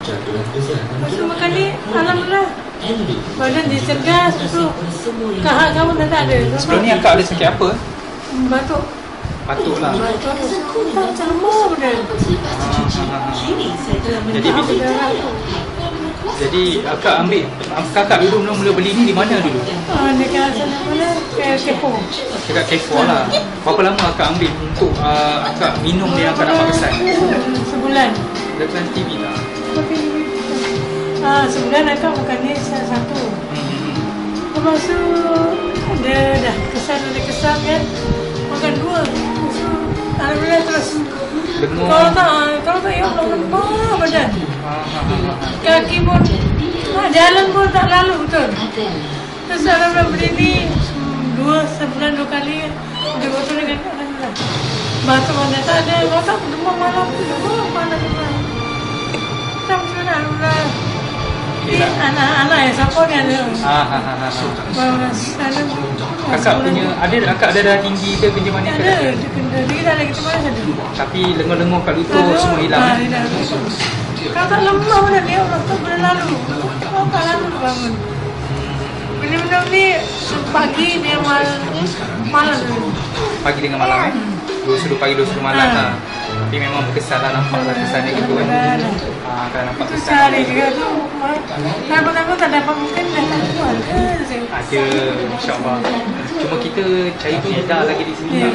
Masa makan ni, alhamdulillah. Badan dia cergas, tu kahak kamu dah tak ada. Sebelum ni akak ada sakit apa? Batuk. Batuk lah. Batuk tak celemur badan. Jadi akak ambil, kakak dulu mula beli ni di mana dulu? Dekat sana mana? Ke Kepo. Dekat Kepo lah. Berapa lama akak ambil untuk akak minum ni akak dapat kesan? Sebulan. Dekat TV lah. Sebulan akak makan ni satu. Lepas tu ada kesan kan. Makan dua. Alhamdulillah terus. Kalau tak ya Allah lemah badan. Kaki pun jalan pun tak lalu betul. Terus alhamdulillah beli ni sebulan 2 kali dia betul dengan alhamdulillah. Batuk mana tak ada, batuk demam malam mana. Alhamdulillah alhamdulillah. Anak-anak yang siapa ni ada. Kakak punya akak ada darah tinggi ke kerja mana ke? Ada, dia tak ada kita mana ada. Tapi lengur-lengur kat lutut semua hilang. Kalau tak lemah mana dia orang tu boleh lalu. Tak lalu bangun. Minum ni pagi dia malam. Pagi dengan malam dua sudut pagi, dua sudut malam lah. Tapi memang berkesan lah, nampak lah kesannya gitu kan. Kan nampak kesan. Cari juga tu. Kenapa tak dapat mungkin dah tak jual ke? Ada, insyaAllah. Cuma kita cari pengedar lagi di sini lah.